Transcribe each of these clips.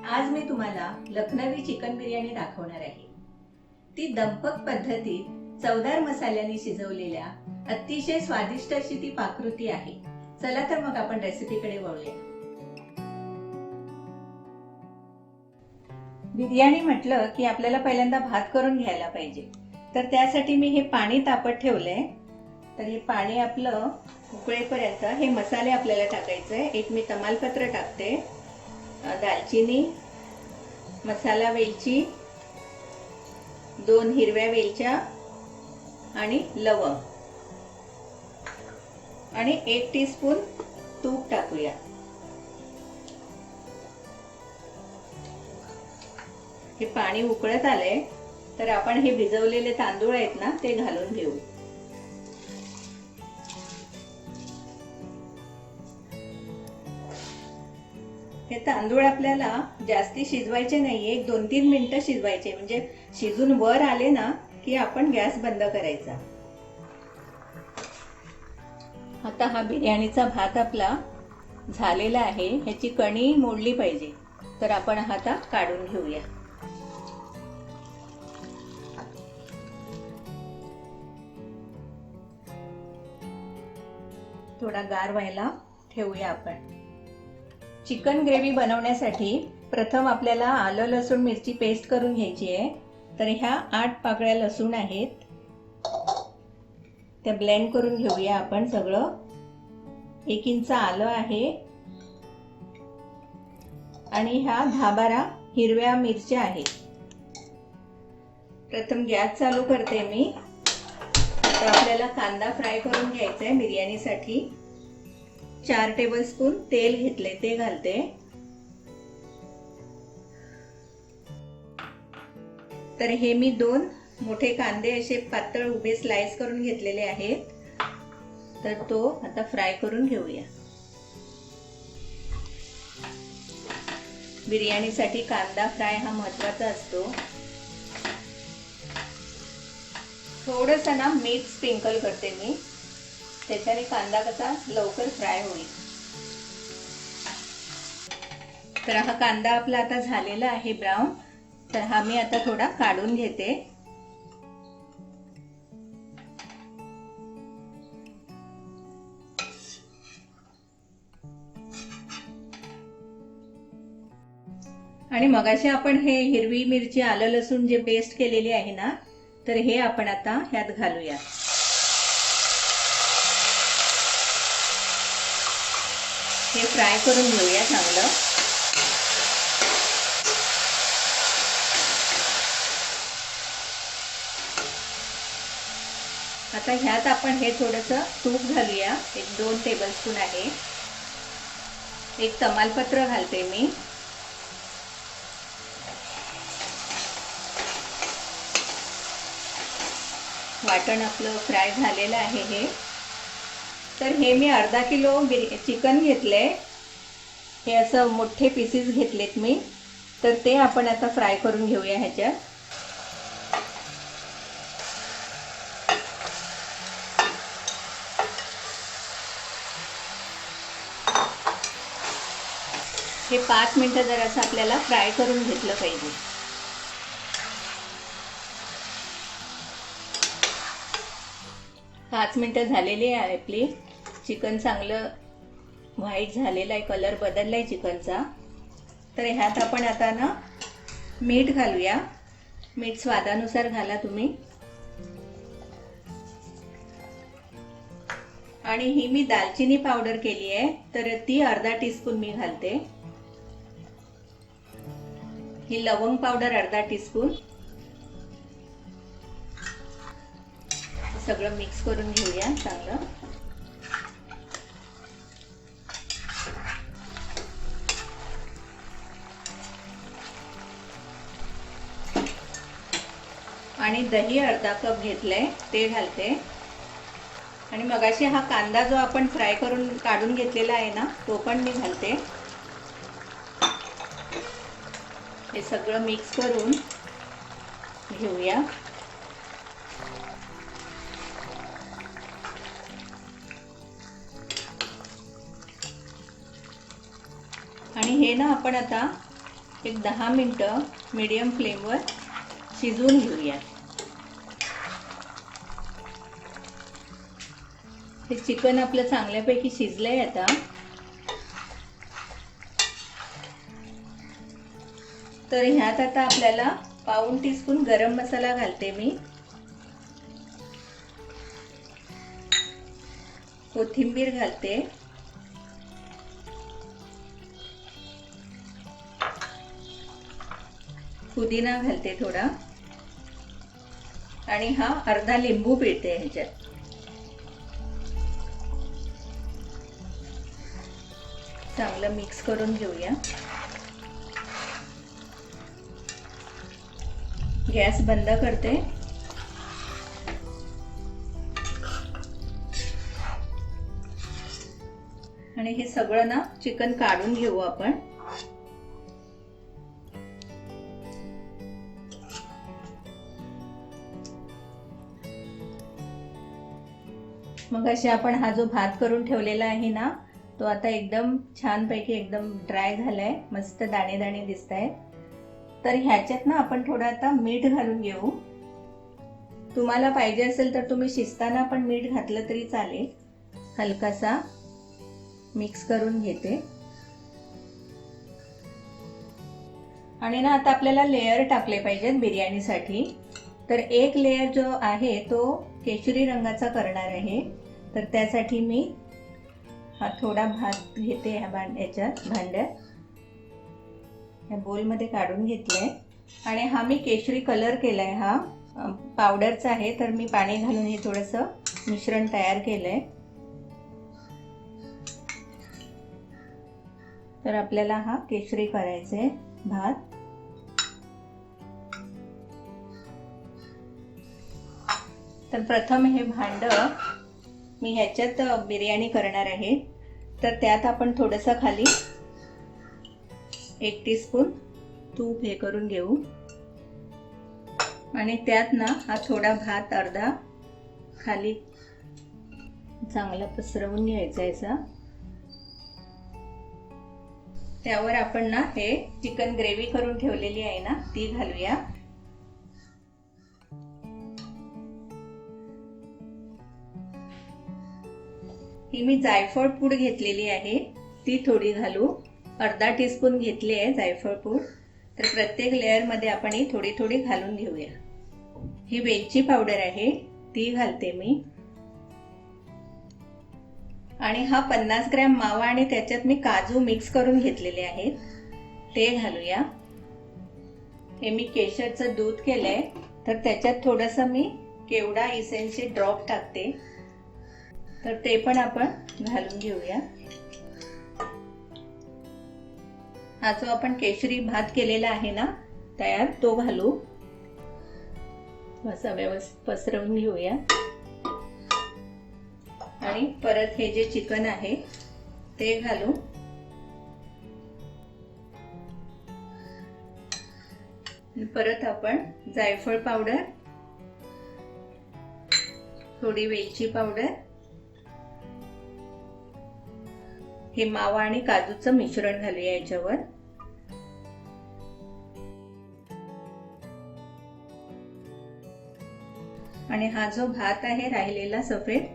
आज मी तुम्हाला लखनवी चिकन बिर्याणी दाखवणार आहे। ती दंपक पद्धतीत चवदार मसाल्याने शिजवलेल्या अतिशय स्वादिष्ट अशी ती पाककृती आहे। चला तर मग आपण रेसिपीकडे वळूया। बिर्याणी म्हटलं की आपल्याला पहिल्यांदा भात करून घ्यायला पाहिजे, तर त्यासाठी मी हे पाणी तापत ठेवलंय। तर हे पाणी आपलं उकळेपर्यंत हे मसाले आपल्याला टाकायचे। एक मी तमालपत्र टाकते, दालचिनी, मसाला वेलची, 2 हिरव्या वेलच्या आणि लवंग आणि 1 टीस्पून तूप टाकूया। हे पाणी उकळत आले तर आपण हे भिजवलेले तांदूळ आहेत ना ते घालून घेऊ। हे तांदूळ आपल्याला जास्ती शिजवायचे नाहीये, 1-2-3 मिनिटं शिजवायचे, म्हणजे शिजून वर आले ना की आपण गॅस बंद करायचा। आता हा बिर्याणीचा भात आपला झालेला आहे, ह्याची कणी मोडली पाहिजे, तर आपण हा आता काढून घेऊया। थोडा गार व्हायला ठेवूया आपण। चिकन ग्रेव्ही बनवण्यासाठी प्रथम आपल्याला आलं लसूण मिरची पेस्ट करून घ्यायची आहे। तर ह्या 8 पाकळ्या लसूण आहेत, त्या ब्लेंड करून घेऊया आपण सगळं। 1 इंच आलं आहे आणि ह्या 10-12 हिरव्या मिरच्या आहेत। प्रथम गॅस चालू करते मी। आता आपल्याला कांदा फ्राय करून घ्यायचा आहे बिर्याणीसाठी। 4 टेबलस्पून तेल घेतले ते घालते। तर हे मी 2 मोठे कांदे असे पातळ उभे स्लाइस करून घेतलेले आहेत, तर तो आता फ्राय करून घेऊया। बिर्याणीसाठी कांदा फ्राय हा महत्त्वाचा असतो। थोडंसं ना मीठ स्प्रिंकल करते मी, त्याच्याने कांदा कसा लवकर फ्राय होईल। तर हा कांदा आपला आता झालेला आहे ब्राऊन, तर हा मी आता थोडा काढून घेते। आणि मगाशी आपण हे हिरवी मिरची आलं लसूण जे पेस्ट केलेली आहे ना, तर हे आपण आता ह्यात घालूया। हे फ्राय करून घेऊया चांगलं। आता ह्यात आपण हे थोडंसं तूप घालूया, 1-2 टेबलस्पून आहे। एक तमालपत्र घालते मी। वाटण आपलं फ्राय झालेलं आहे हे। तर हे मी अर्धा किलो चिकन घेतले, हे असं मोठे पीसेस घेतलेत मी, तर ते आपण आता फ्राय करून घेऊया ह्याच्यात। हे 5 मिनिटं जरासं आपल्याला फ्राय करून घेतलं पाहिजे। पाच मिनिटं झालेली आहे आपली। चिकन चांगलं व्हाईट झालेलं आहे, कलर बदललाय चिकनचा। तर ह्यात आपण आता ना मीठ घालूया। मीठ स्वादानुसार घाला तुम्ही। आणि ही मी दालचिनी पावडर केली आहे, तर ती अर्धा टीस्पून मी घालते। ही लवंग पावडर अर्धा टीस्पून। सगळं मिक्स करून घेऊया चांगलं। आणि दही अर्धा कप घेतलंय ते घालते। आणि मगाशी हा कांदा जो आपण फ्राय करून काढून घेतलेला आहे ना, तो पण मी घालते। हे सगळं मिक्स करून घेऊया। आणि हे ना आपण आता एक 10 मिनटं मीडियम फ्लेमवर शिजवून घेऊया. हे चिकन आपलं चांगल्यापैकी शिजलंय आता. तर ह्यात आता आपल्याला पाऊण टीस्पून गरम मसाला घालते मी. कोथिंबीर घालते. पुदिना घालते थोडा. आणि हा अर्धा लिंबू पिळते ह्याच्यात. चांगलं मिक्स करून घेऊया. गॅस बंद करते. आणि हे सगळं ना चिकन काढून घेऊ आपण. मग असे आपण हा जो भात करून ठेवलेला आहे ना, तो आता एकदम छानपैकी एकदम ड्राय झालाय. मस्त दाणे दाणे दिसत आहेत. तर ह्याच्यात ना आपण थोडं आता मीठ घालून घेऊ. तुम्हाला पाहिजे असेल तर तुम्ही शिजताना पण मीठ घातलं तरी चालेल. हलकासा मिक्स करून घेते. आणि ना आता आपल्याला लेयर टाकले पाहिजेत बिर्याणीसाठी. तर एक लेयर जो आहे तो केशरी रंगाचा करणार आहे. तर त्यासाठी मी हा थोडा भात घेते ह्या भांड्यात. या बोलमध्ये काढून घेतलाय. आणि हा मी केशरी कलर केलाय. हा पावडरचा आहे. तर मी पाणी घालून हे थोडंसं मिश्रण तयार केलंय. तर आपल्याला हा केशरी करायचा भात. तर प्रथम हे भांड मी ह्याच्यात बिर्याणी करणार आहे. तर त्यात आपण थोडंसं खाली 1 टीस्पून तूप हे करून घेऊ. आणि त्यात ना हा थोडा भात अर्धा खाली चांगला पसरवून घ्यायचा याचा. त्यावर आपण ना हे चिकन ग्रेव्ही करून ठेवलेली आहे ना ती घालूया. ही मी जायफळ पूड घेतलेली आहे ती थोडी घालू. अर्धा टीस्पून घेतली आहे जायफळ पूड. तर प्रत्येक लेअर मध्ये आपण ही थोडी थोडी घालून घेऊया. ही वेलची पावडर आहे ती घालते मी. आणि हा 50 ग्रॅम मावा आणि त्याच्यात मी काजू मिक्स करून घेतलेले आहेत ते घालूया. हे मी केशरचं दूध केलंय. तर त्याच्यात थोडंसं मी केवडा इसेन्सचे ड्रॉप टाकते. तर ते पण आपण घालून घेऊया. हा जो आपण केशरी भात केलेला आहे ना तयार तो घालू. असा व्यवस्थित पसरवून घेऊया. आणि परत हे जे चिकन आहे ते घालू. परत आपण जायफळ पावडर, थोडी वेलची पावडर, हे मावा आणि काजूचं मिश्रण घालूया याच्यावर. आणि हा जो भात आहे राहिलेला सफेद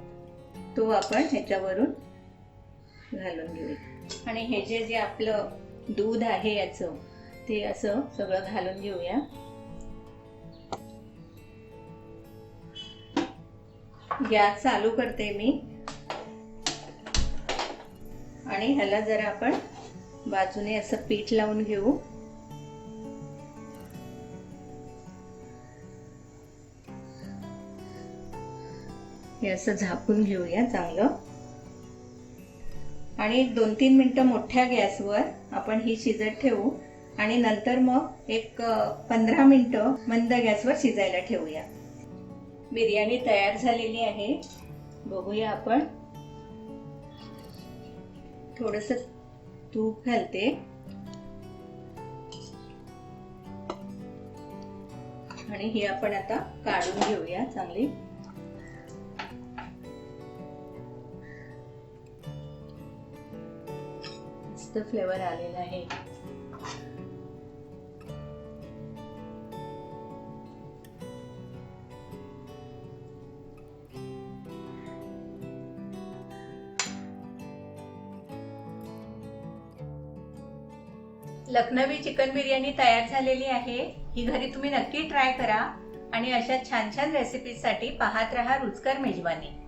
तो आपण ह्याच्यावरून घालून घेऊया. आणि हे जे आपलं दूध आहे याचं ते असं सगळं घालून घेऊया. गॅस चालू करते मी. आणि ह्याला जरा आपण बाजूने असं पीठ लावून घेऊ. हे असं झाकून घेऊया चांगलं. आणि 2-3 मिनिटं मोठ्या गॅसवर आपण ही शिजत ठेवू. आणि नंतर मग एक 15 मिनिटं मंद गॅसवर शिजायला ठेवूया. बिर्याणी तयार झालेली आहे. बघूया आपण. थोडंसं तूप घालते. आणि ही आपण आता काढून घेऊया चांगली. मस्त फ्लेवर आलेला आहे. लखनवी चिकन बिर्याणी तयार झालेली आहे। ही घरी तुम्ही नक्की ट्राय करा आणि अशा छान छान रेसिपीजसाठी पाहत रहा रुचकर मेजवानी।